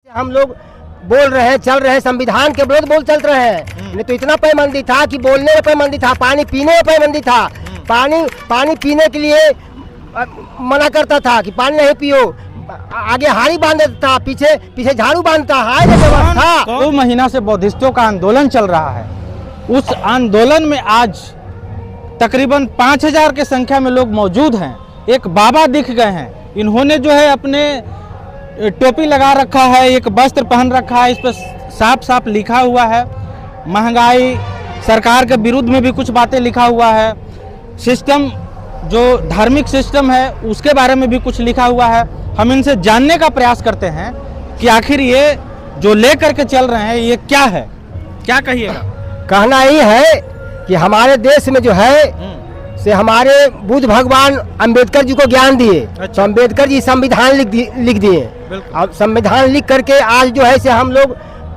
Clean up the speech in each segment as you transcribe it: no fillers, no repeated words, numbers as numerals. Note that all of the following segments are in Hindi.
हम लोग बोल रहे हैं, चल रहे हैं, संविधान के विरोध बोल चल रहे हैं। नहीं तो इतना पाबंदी था कि बोलने में पाबंदी था, पानी पीने में पाबंदी था। पानी पीने के लिए मना करता था कि पानी नहीं पियो, आगे हारी बांध देता था, पीछे झाड़ू बांधता है। व्यवस्था 2 महीना से बौद्धिस्टों का आंदोलन चल रहा है। उस आंदोलन में आज तकरीबन 5000 की संख्या में लोग मौजूद हैं। एक बाबा दिख गए हैं, इन्होंने जो है अपने टोपी लगा रखा है, एक वस्त्र पहन रखा है, इस पर साफ साफ लिखा हुआ है महंगाई, सरकार के विरुद्ध में भी कुछ बातें लिखा हुआ है, सिस्टम जो धार्मिक सिस्टम है उसके बारे में भी कुछ लिखा हुआ है। हम इनसे जानने का प्रयास करते हैं कि आखिर ये जो ले करके चल रहे हैं ये क्या है, क्या कहिएगा? कहना ही है कि हमारे देश में जो है से हमारे बुद्ध भगवान अंबेडकर जी को ज्ञान दिए। तो अंबेडकर जी संविधान लिख दिए। अब संविधान लिख करके आज जो है से हम लोग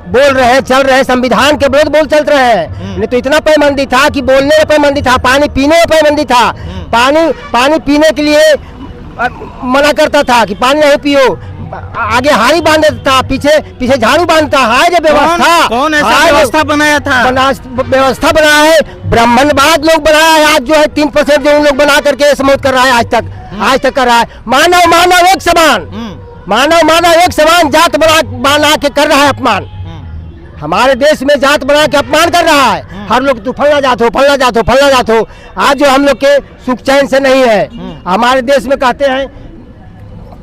बोल रहे हैं, चल रहे हैं, संविधान के विरोध बोल चल रहे हैं। नहीं तो इतना पाबंदी था कि बोलने में पाबंदी था, पानी पीने में पाबंदी था। पानी पीने के लिए मना करता था कि पानी नहीं पियो, आगे हारी बांध देता था, पीछे झाड़ू बांधता है। जो व्यवस्था कौन ऐसा व्यवस्था बनाया था? व्यवस्था बनाया है ब्राह्मणवाद लोग बनाया है। आज जो है 3% जो उन लोग बना करके समोध कर रहा है, आज तक कर रहा है। मानव एक समान, मानव एक समान, जात बना के कर रहा है अपमान। हमारे देश में जात बना के अपमान कर रहा है। हर लोग तू फलना जात हो। आज जो हम लोग के सुख चैन से नहीं है। हमारे देश में कहते हैं,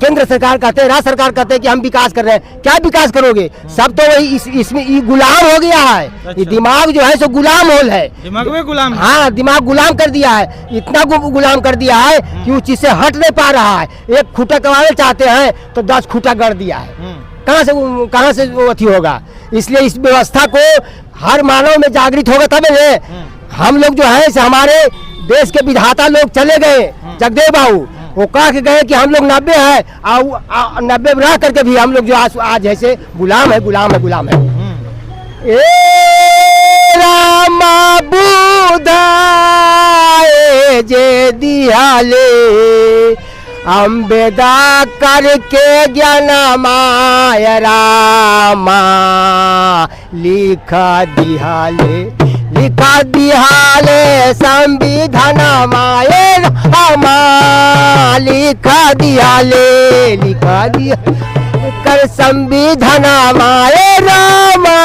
केंद्र सरकार कहते हैं, राज्य सरकार कहते हैं कि हम विकास कर रहे हैं। क्या विकास करोगे? सब तो वही इसमें गुलाम हो गया है। ये दिमाग जो है सो गुलाम होल है, दिमाग में गुलाम। हाँ, दिमाग गुलाम कर दिया है, इतना गुलाम कर दिया है कि उस चीज से हट नहीं पा रहा है। एक खूंटा कमाना चाहते हैं तो 10 खूंटा गढ़ दिया है। कहाँ से वो अथी होगा? इसलिए इस व्यवस्था को हर मानव में जागृत होगा तब हम लोग जो है हमारे देश के विधाता लोग चले गए, जगदेव बाबू वो कह के गए कि हम लोग 90 है, 90 रह करके भी हम लोग जो आज ऐसे गुलाम है। ए रामा बुधाए जे दिहाले अम्बेदा करके ज्ञान माया रामा लिखा दिहाले संविधान माये रामा लिखा दिहाले कर संविधान माये रामा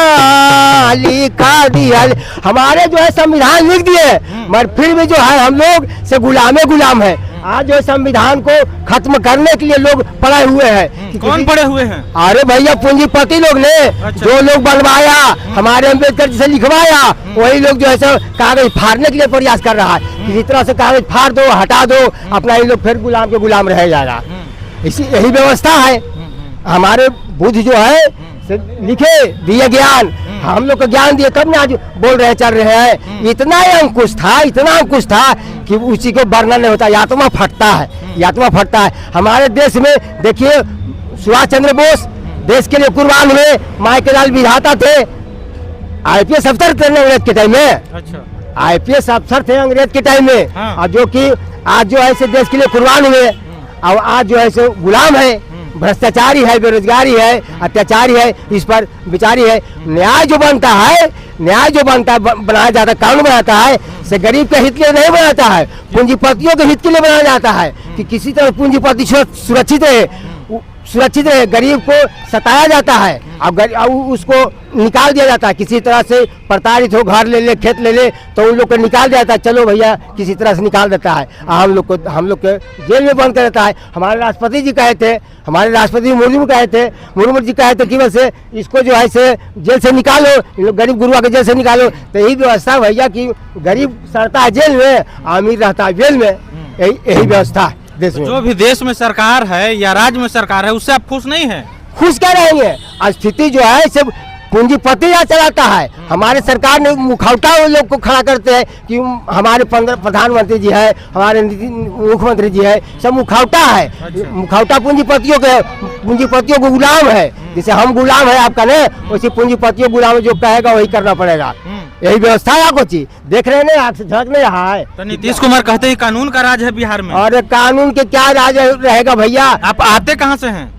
लिखा दिहाले। हमारे जो है संविधान लिख दिए, मगर फिर भी जो है हम लोग से गुलाम है। आज जो संविधान को खत्म करने के लिए लोग पड़े हुए हैं। कौन पड़े हुए हैं? अरे भैया पूंजीपति लोग ने। अच्छा। जो लोग बनवाया, हमारे अम्बेडकर जी से लिखवाया, वही लोग जो है कागज फाड़ने के लिए प्रयास कर रहा है। किसी तरह से कागज फाड़ दो, हटा दो, अपना ये लोग फिर गुलाम के गुलाम रह जाएगा। यही व्यवस्था है। हमारे बुद्ध जो है लिखे दिए ज्ञान, हम लोग को ज्ञान दिए, कब ना आज बोल रहे चल रहे हैं। इतना अंकुश था कि उसी को वर्णन नहीं होता। आत्मा फटता है। हमारे देश में देखिए सुभाष चंद्र बोस देश के लिए कुर्बान हुए, माई के लाल विधाता थे, IPS अफसर थे अंग्रेज के टाइम में। अच्छा। IPS अफसर थे अंग्रेज के टाइम में। हाँ। और जो कि आज जो है देश के लिए कुर्बान हुए, और आज जो है गुलाम है, भ्रष्टाचारी है, बेरोजगारी है, अत्याचारी है, इस पर विचारी है। न्याय जो बनता है बनाया जाता है, कानून बनाता है, से गरीब के हित के लिए नहीं बनाता है, पूंजीपतियों के हित के लिए बनाया जाता है कि किसी तरह पूंजीपति सुरक्षित रहे। गरीब को सताया जाता है और उसको निकाल दिया जाता है। किसी तरह से प्रताड़ित हो, घर ले ले, खेत ले ले, तो उन लोग को निकाल दिया जाता है। चलो भैया, किसी तरह से निकाल देता है। हम लोग के जेल में बंद कर देता है। हमारे राष्ट्रपति जी कहे थे, मुर्मू जी कहे थे कि बस इसको जो है से जेल से निकालो, गरीब गुरुआ के जेल से निकालो। तो यही व्यवस्था भैया कि गरीब सड़ता है जेल में, अमीर रहता है जेल में। यही व्यवस्था है देश में। जो भी देश में सरकार है या राज्य में सरकार है, उससे आप खुश नहीं है? खुश क्या रहेंगे? स्थिति जो है सिर्फ पूंजीपति यहाँ चलाता है। हमारे सरकार ने मुखौटा वो लोग को खड़ा करते हैं कि हमारे प्रधानमंत्री जी है, हमारे मुख्यमंत्री जी है, सब मुखौटा है। अच्छा। मुखौटा पूंजीपतियों को गुलाम है। जैसे हम गुलाम है आपका ने, वैसे पूंजीपतियों गुलाम जो कहेगा वही करना पड़ेगा। यही व्यवस्था है। आपको चीज देख रहे हैं, आँख से झलक नहीं रहा है। तो नीतीश कुमार कहते हैं कानून का राज है बिहार में। और कानून के क्या राज रहेगा भैया? आप आते कहाँ से हैं?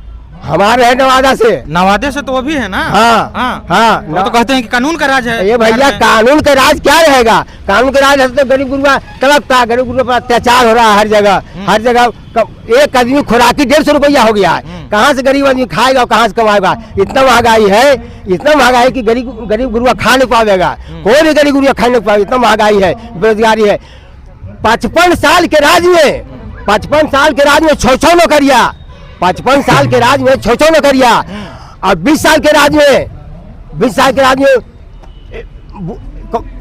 हमारे है नवादा से। नवादे से तो वो भी है ना। हाँ हाँ हाँ, वो तो कहते हैं कि कानून का राज है। ये भैया कानून का राज क्या रहेगा? कानून का राज है तो गरीब गुरुआ तड़पता, गरीब गुरुआ पर अत्याचार हो रहा है हर जगह, हर जगह। एक आदमी खुराकी 150 रुपया हो गया है, कहाँ से गरीब आदमी खाएगा और कहाँ से कमाएगा? इतना महंगाई है, इतना महंगाई कि गरीब गुरुआ खा नहीं पाएगा, कोई भी गरीब गुरुआ खा नहीं पाएगा, इतना महंगाई है, बेरोजगारी है। 55 साल के राज में 55 साल के राज में 6 नौकरियां, 55 साल के राज में 6 नौकरियां, और 20 साल के राज में 20 साल के राज में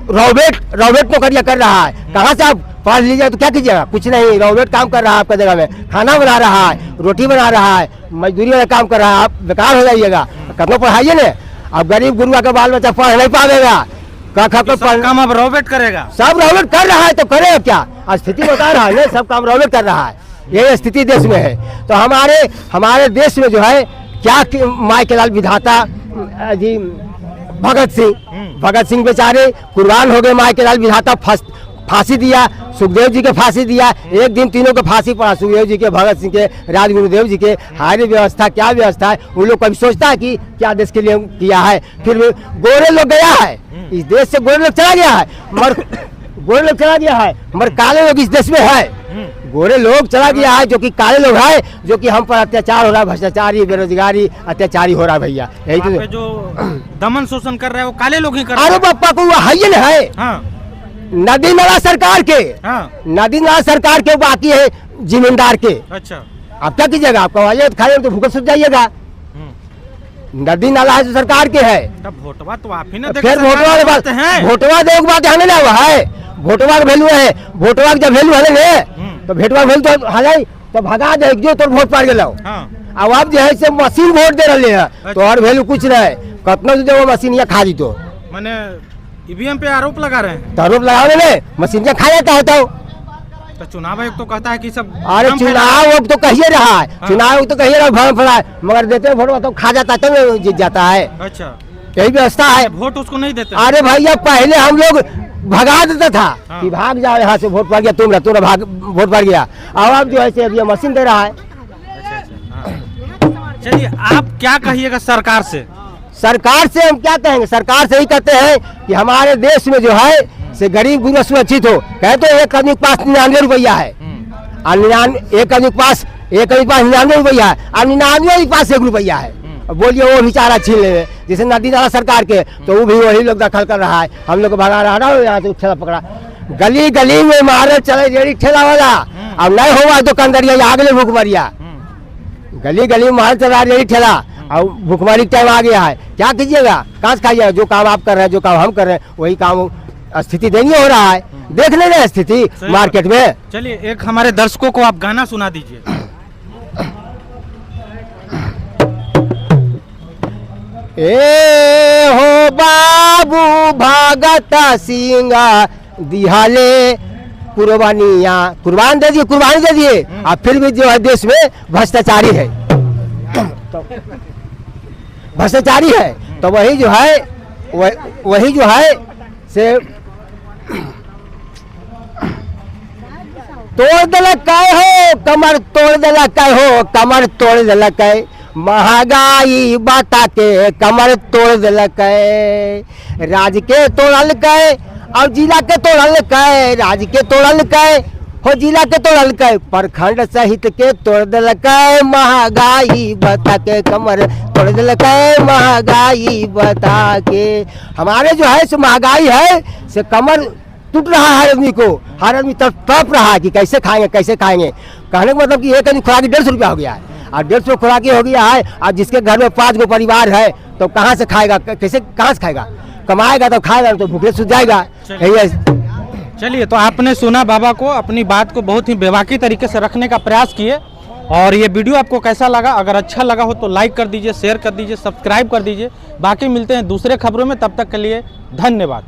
रोबोट नौकरियां कर रहा है। कहाँ से आप पढ़ लीजिए तो क्या कीजिएगा? कुछ नहीं, रोबोट काम कर रहा है आपका जगह में, खाना बना रहा है, रोटी बना रहा है, मजदूरी वाला काम कर रहा है। आप बेकार हो जाइएगा, कब पढ़ाइए ना। अब गरीब गुरुआ का बाल बच्चा पढ़ नहीं पाएगा, काम अब रोबोट करेगा। सब रोबोट कर रहा है तो करेगा क्या? स्थिति बता रहा है ना, सब काम रोबोट कर रहा है, यही स्थिति देश में है। तो हमारे देश में जो है क्या माई के लाल विधाता जी भगत सिंह बेचारे कुर्बान हो गए। माई के लाल विधाता फांसी दिया, सुखदेव जी के फांसी दिया, एक दिन तीनों को फांसी पड़ा, सुखदेव जी के, भगत सिंह के, राजगुरुदेव जी के। हारी व्यवस्था क्या व्यवस्था है? उन लोग कभी सोचता है कि क्या देश के लिए किया है? फिर गोरे लोग गया है, इस देश से गोरे लोग चला गया है, गोरे लोग चला गया है, मगर काले लोग इस देश में है। गोरे लोग चला गया है जो कि काले लोग है, जो कि हम पर अत्याचार हो रहा है, भ्रष्टाचारी, बेरोजगारी, अत्याचारी हो रहा है भैया। यही तो जो दमन शोषण कर रहे हैं वो काले लोग ही कर रहे हैं। अरे पापा को वो है ही ना है। हाँ। नदी नाला सरकार के, हाँ। नदी नाला सरकार के, बाकी है जिम्मेदार के। अच्छा, आप क्या कीजिएगा? आप कमाइए तो खाइए तो भूखे सूख जाइएगा। नदी नाला है जो सरकार के है, तब वोटवा तो आप ही ना फिर वोटवा के बात है, वोटवा दे बात है ना, है वोटवा का वैल्यू है, वोटवा का जब वैल्यू है तो भेटवा वैल्यू तो हाई तो भगा दे जो तो वोट पार गया। अब आप जो है से मशीन वोट दे रहे हैं तो और वैल्यू कुछ नहीं है, कतना जो वो मशीन या खा दी तो मैंने ईवीएम पे आरोप लगा रहे हैं। तो आरोप लगाने में मशीन खा जाता होता हो। तो चुनाव आयोग तो कहता है कि सब, अरे चुनाव आयोग तो कहिए रहा है, चुनाव आयोग तो कहिए रहा भ्रम फैला है, मगर देते वोट तो खा जाता तो जीत जाता है। अच्छा, यही व्यवस्था है। वोट उसको नहीं देते। अरे भैया पहले हम लोग भगा देता था कि भाग जाओ यहाँ से, वोट पड़ गया तुमरा भाग, वोट पड़ गया। अब आप जो है अब ये मशीन दे रहा है। चलिए, आप क्या कहिएगा सरकार से? सरकार से हम क्या कहेंगे? सरकार से ही कहते हैं कि हमारे देश में जो है से गरीब गुरुआ सुरक्षित हो। कहते हैं एक आदमी के पास 99 रुपया है, एक आदमी के पास 99 रुपया है, और 99 के पास 1 रुपया है। बोलिए वो भी चारा छीन ले, जैसे नदी नाला सरकार के, तो वो भी वही लोग दखल कर रहा है, हम लोग को भगा रहा है। यहाँ से ठेला पकड़ा, गली गली में मारे चले रेडी ठेला वाला, अब नहीं होगा तो कंदरिया आगे भूखमरिया, गली गली में मारे चला रेडी ठेला, और भूखमरी टाइम आ गया है। क्या कीजिएगा? कहाँ से खाइएगा? जो काम आप कर रहे हैं, जो काम हम कर रहे हैं, वही काम स्थिति देनी हो रहा है। देख ले रहे स्थिति मार्केट में। चलिए, एक हमारे दर्शकों को आप गाना सुना दीजिए। ए हो बाबू भगत सिंह दिहाले कुर्बानियाँ, कुर्बानी दे दिए, और फिर भी जो है देश में भ्रष्टाचारी है, भ्रष्टाचारी है। तो वही जो है से तोड़ दिलक हो, कमर तोड़ दिलक हो, कमर तोड़ दिलक, महंगाई बता के कमर तोड़ दिलक, राज के तोड़ल के और जिला के तोड़ल के, राज के तोड़ल के हो, जिला के तोड़ल के, प्रखंड सहित के तोड़ दिलक, महंगाई बता के कमर तोड़ दिलक, महंगाई बता के। हमारे जो है सो महंगाई है से कमर टूट रहा है, हर आदमी को, हर आदमी तड़प रहा है कि कैसे खाएंगे। कहने का मतलब कि एक आदमी खुराकी 150 रुपया हो गया है, और 150 खुराकी हो गया है, और जिसके घर में 5 गो परिवार है तो कहाँ से खाएगा? कहाँ से खाएगा? कमाएगा तो खाएगा, तो भूखे सूझ जाएगा। चलिए, तो आपने सुना बाबा को, अपनी बात को बहुत ही बेबाकी तरीके से रखने का प्रयास किए। और ये वीडियो आपको कैसा लगा? अगर अच्छा लगा हो तो लाइक कर दीजिए, शेयर कर दीजिए, सब्सक्राइब कर दीजिए। बाकी मिलते हैं दूसरे खबरों में, तब तक के लिए धन्यवाद।